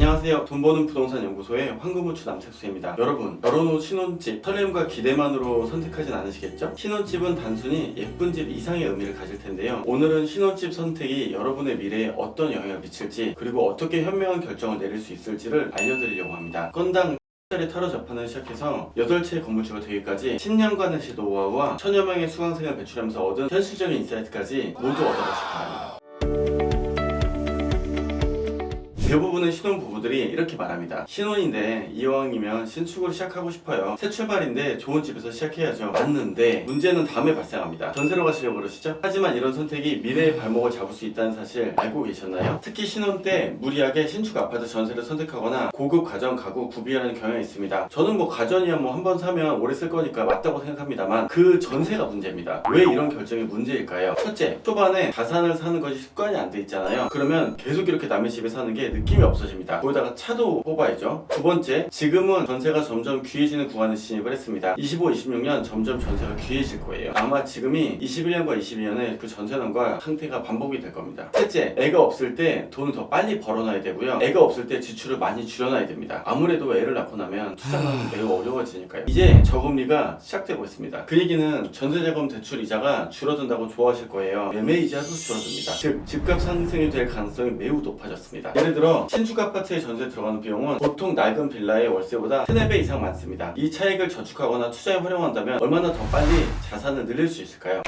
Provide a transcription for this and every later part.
안녕하세요. 돈 버는 부동산 연구소의 황금우추 남택수입니다. 여러분, 결혼 후 신혼집 설렘과 기대만으로 선택하진 않으시겠죠? 신혼집은 단순히 예쁜 집 이상의 의미를 가질 텐데요. 오늘은 신혼집 선택이 여러분의 미래에 어떤 영향을 미칠지, 그리고 어떻게 현명한 결정을 내릴 수 있을지를 알려드리려고 합니다. 건당 짜리 타로 자판을 시작해서 8채의 건물주가 되기까지 10년간의 노하우와 천여 명의 수강생을 배출하면서 얻은 현실적인 인사이트까지 모두 얻어가시기 바랍니다. 대부분의 신혼부부들이 이렇게 말합니다. 신혼인데 이왕이면 신축으로 시작하고 싶어요. 새 출발인데 좋은 집에서 시작해야죠. 맞는데 문제는 다음에 발생합니다. 전세로 가시려고 그러시죠? 하지만 이런 선택이 미래의 발목을 잡을 수 있다는 사실 알고 계셨나요? 특히 신혼 때 무리하게 신축 아파트 전세를 선택하거나 고급 가전 가구 구비하는 경향이 있습니다. 저는 가전이야 한 번 사면 오래 쓸 거니까 맞다고 생각합니다만 그 전세가 문제입니다. 왜 이런 결정이 문제일까요? 첫째, 초반에 자산을 사는 것이 습관이 안 돼 있잖아요. 그러면 계속 이렇게 남의 집에 사는 게 느낌이 없어집니다. 거기다가 차도 뽑아야죠. 두 번째, 지금은 전세가 점점 귀해지는 구간에 진입을 했습니다. 25, 26년 점점 전세가 귀해질 거예요. 아마 지금이 21년과 22년에 그 전세난과 상태가 반복이 될 겁니다. 셋째, 애가 없을 때 돈을 더 빨리 벌어놔야 되고요. 애가 없을 때 지출을 많이 줄여놔야 됩니다. 아무래도 애를 낳고 나면 투자는 매우 어려워지니까요. 이제 저금리가 시작되고 있습니다. 그 얘기는 전세자금 대출 이자가 줄어든다고 좋아하실 거예요. 매매 이자도 줄어듭니다. 즉, 집값 상승이 될 가능성이 매우 높아졌습니다. 예를 들어 신축 아파트에 전세 들어가는 비용은 보통 낡은 빌라의 월세보다 3-4배 이상 많습니다. 이 차익을 저축하거나 투자에 활용한다면 얼마나 더 빨리 자산을 늘릴 수 있을까요?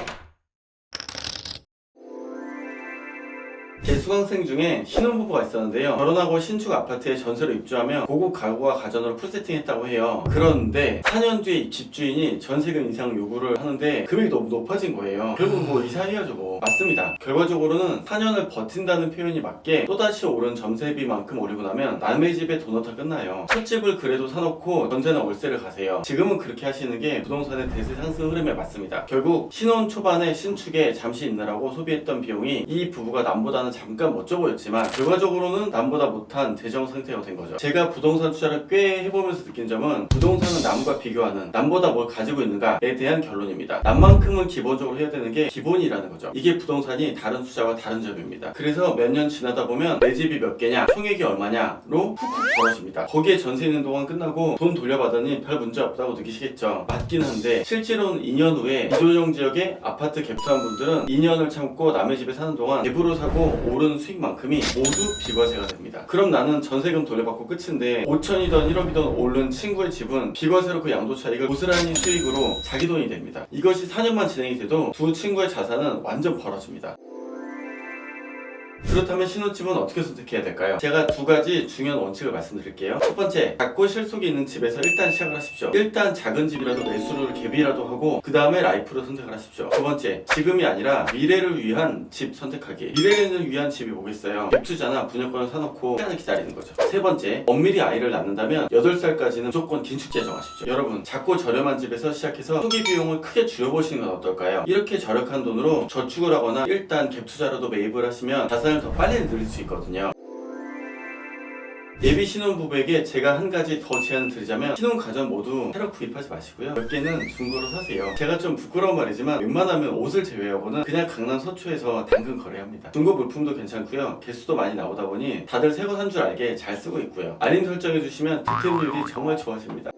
제 수강생 중에 신혼부부가 있었는데요. 결혼하고 신축 아파트에 전세로 입주하면 고급 가구와 가전으로 풀세팅했다고 해요. 그런데 4년 뒤에 집주인이 전세금 인상 요구를 하는데 금액이 너무 높아진 거예요. 결국 이사해야죠. 맞습니다. 결과적으로는 4년을 버틴다는 표현이 맞게 또다시 오른 전세비만큼 오르고 나면 남의 집에 돈 넣다 끝나요. 첫 집을 그래도 사놓고 전세나 월세를 가세요. 지금은 그렇게 하시는 게 부동산의 대세 상승 흐름에 맞습니다. 결국 신혼 초반에 신축에 잠시 있느라고 소비했던 비용이 이 부부가 남보다는 잠깐 멋져 보였지만 결과적으로는 남보다 못한 재정 상태가 된 거죠. 제가 부동산 투자를 꽤 해보면서 느낀 점은 부동산은 남과 비교하는, 남보다 뭘 가지고 있는가에 대한 결론입니다. 남만큼은 기본적으로 해야 되는 게 기본이라는 거죠. 이게 부동산이 다른 투자와 다른 점입니다. 그래서 몇 년 지나다 보면 내 집이 몇 개냐, 총액이 얼마냐로 훅훅 벌어집니다. 거기에 전세 있는 동안 끝나고 돈 돌려받으니 별 문제 없다고 느끼시겠죠. 맞긴 한데 실제로는 2년 후에 이조정 지역에 아파트 갭투한 분들은 2년을 참고 남의 집에 사는 동안 갭으로 사고 오른 수익만큼이 모두 비과세가 됩니다. 그럼 나는 전세금 돌려받고 끝인데 5천이던 1억이던 오른 친구의 집은 비과세로 그 양도 차익을 고스란히 수익으로 자기 돈이 됩니다. 이것이 4년만 진행이 돼도 두 친구의 자산은 완전 벌어집니다. 그렇다면 신혼집은 어떻게 선택해야 될까요? 제가 두 가지 중요한 원칙을 말씀드릴게요. 첫 번째, 작고 실속이 있는 집에서 일단 시작을 하십시오. 일단 작은 집이라도 매수를 갭이라도 하고 그 다음에 라이프로 선택을 하십시오. 두 번째, 지금이 아니라 미래를 위한 집 선택하기. 미래를 위한 집이 뭐겠어요? 갭 투자나 분양권을 사놓고 시간을 기다리는 거죠. 세 번째, 엄밀히 아이를 낳는다면 8살까지는 무조건 긴축 재정하십시오. 여러분, 작고 저렴한 집에서 시작해서 초기 비용을 크게 줄여보시는 건 어떨까요? 이렇게 절약한 돈으로 저축을 하거나 일단 갭 투자로도 매입을 하시면 자산을 더 빨리 늘릴 수 있거든요. 예비 신혼부부에게 제가 한 가지 더 제안을 드리자면 신혼 가전 모두 새로 구입하지 마시고요. 몇 개는 중고로 사세요. 제가 좀 부끄러운 말이지만 웬만하면 옷을 제외하고는 그냥 강남 서초에서 당근 거래합니다. 중고 물품도 괜찮고요. 개수도 많이 나오다 보니 다들 새 거 산 줄 알게 잘 쓰고 있고요. 알림 설정해주시면 득템률이 정말 좋아집니다.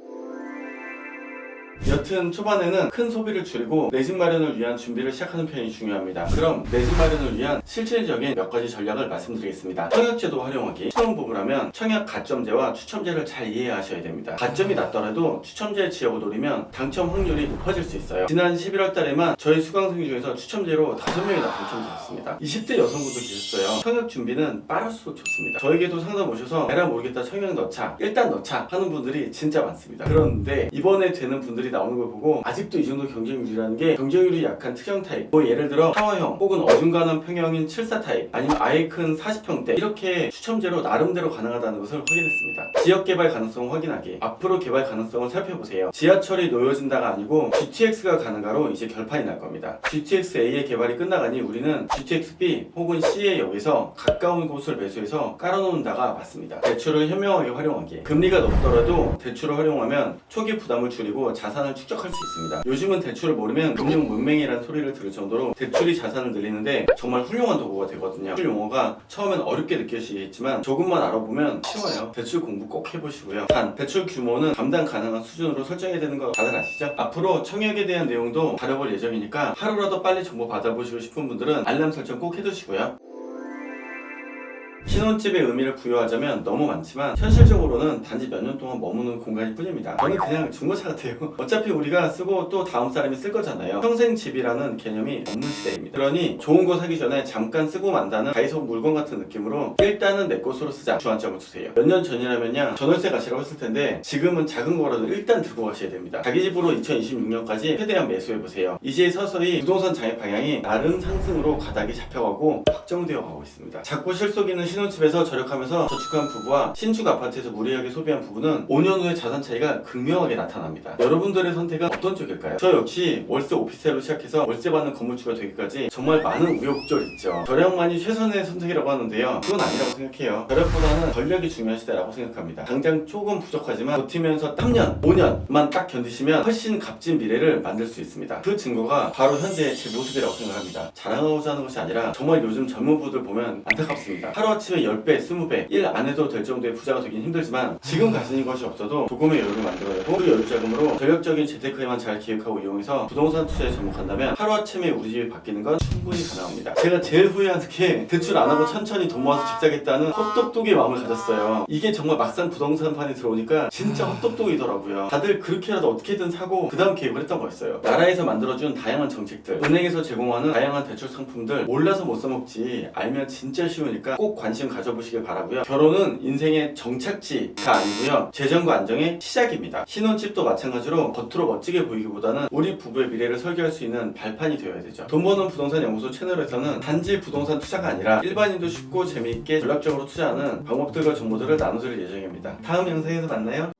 여튼 초반에는 큰 소비를 줄이고 내 집 마련을 위한 준비를 시작하는 편이 중요합니다. 그럼 내 집 마련을 위한 실질적인 몇 가지 전략을 말씀드리겠습니다. 청약제도 활용하기. 신혼부부라면 청약 가점제와 추첨제를 잘 이해하셔야 됩니다. 가점이 낮더라도 추첨제 지역을 노리면 당첨 확률이 높아질 수 있어요. 지난 11월 달에만 저희 수강생 중에서 추첨제로 5명이나 당첨되었습니다. 20대 여성분도 계셨어요. 청약 준비는 빠를수록 좋습니다. 저에게도 상담 오셔서 에라 모르겠다 청약 넣자, 일단 넣자 하는 분들이 진짜 많습니다. 그런데 이번에 되는 분들이 나오는 걸 보고 아직도 이 정도 경쟁률이라는 게 경쟁률이 약한 특정 타입, 예를 들어 타워형 혹은 어중간한 평형인 7사 타입, 아니면 아예 큰 40평대, 이렇게 추첨제로 나름대로 가능하다는 것을 확인했습니다. 지역 개발 가능성 확인하기. 앞으로 개발 가능성을 살펴보세요. 지하철이 놓여진다가 아니고 GTX가 가능하로 이제 결판이 날 겁니다. GTX-A의 개발이 끝나가니 우리는 GTX-B 혹은 C의 역에서 가까운 곳을 매수해서 깔아놓는다가 맞습니다. 대출을 현명하게 활용하기. 금리가 높더라도 대출을 활용하면 초기 부담을 줄이고 자산 자산을 축적할 수 있습니다. 요즘은 대출을 모르면 금융 문맹이라는 소리를 들을 정도로 대출이 자산을 늘리는데 정말 훌륭한 도구가 되거든요. 대출 용어가 처음엔 어렵게 느껴지겠지만 조금만 알아보면 쉬워요. 대출 공부 꼭 해보시고요. 단, 대출 규모는 감당 가능한 수준으로 설정해야 되는 거 다들 아시죠? 앞으로 청약에 대한 내용도 다뤄볼 예정이니까 하루라도 빨리 정보 받아보시고 싶은 분들은 알람 설정 꼭 해두시고요. 신혼집의 의미를 부여하자면 너무 많지만 현실적으로는 단지 몇 년 동안 머무는 공간일 뿐입니다. 저는 그냥 중고차 같아요. 어차피 우리가 쓰고 또 다음 사람이 쓸 거잖아요. 평생 집이라는 개념이 없는 시대입니다. 그러니 좋은 거 사기 전에 잠깐 쓰고 만다는 다이소 물건 같은 느낌으로 일단은 내 것으로 쓰자 주안점을 두세요. 몇 년 전이라면야 전월세 가시라고 했을 텐데 지금은 작은 거라도 일단 들고 가셔야 됩니다. 자기 집으로 2026년까지 최대한 매수해보세요. 이제 서서히 부동산 장애 방향이 나름 상승으로 가닥이 잡혀가고 확정되어 가고 있습니다. 작고 실속있는 신혼집에서 절약하면서 저축한 부부와 신축 아파트에서 무리하게 소비한 부부는 5년 후에 자산 차이가 극명하게 나타납니다. 여러분들의 선택은 어떤 쪽일까요? 저 역시 월세 오피스텔로 시작해서 월세 받는 건물주가 되기까지 정말 많은 우여곡절이 있죠. 절약만이 최선의 선택이라고 하는데요. 그건 아니라고 생각해요. 절약보다는 전략이 중요한 시대라고 생각합니다. 당장 조금 부족하지만 버티면서 3년, 5년만 딱 견디시면 훨씬 값진 미래를 만들 수 있습니다. 그 증거가 바로 현재의 제 모습이라고 생각합니다. 자랑하고자 하는 것이 아니라 정말 요즘 젊은 부부들 보면 안타깝습니다. 하루아침에 10배, 20배, 일 안 해도 될 정도의 부자가 되긴 힘들지만 지금 가지는 것이 없어도 조금의 여유를 만들어내고 그 여유 자금으로 전략적인 재테크에만 잘 기획하고 이용해서 부동산 투자에 접목한다면 하루아침에 우리 집이 바뀌는 건 충분히 가능합니다. 제가 제일 후회하는 게 대출 안 하고 천천히 돈 모아서 집 사겠다는 헛똑똑이의 마음을 가졌어요. 이게 정말 막상 부동산판에 들어오니까 진짜 헛똑똑이더라고요. 다들 그렇게라도 어떻게든 사고 그 다음 계획을 했던 거였어요. 나라에서 만들어준 다양한 정책들, 은행에서 제공하는 다양한 대출 상품들 몰라서 못 써먹지 알면 진짜 쉬우니까 꼭 관심 가져보시길 바라고요. 결혼은 인생의 정착지가 아니고요. 재정과 안정의 시작입니다. 신혼집도 마찬가지로 겉으로 멋지게 보이기보다는 우리 부부의 미래를 설계할 수 있는 발판이 되어야 되죠. 돈 버는 부동산 연구소 채널에서는 단지 부동산 투자가 아니라 일반인도 쉽고 재미있게 전략적으로 투자하는 방법들과 정보들을 나눠드릴 예정입니다. 다음 영상에서 만나요.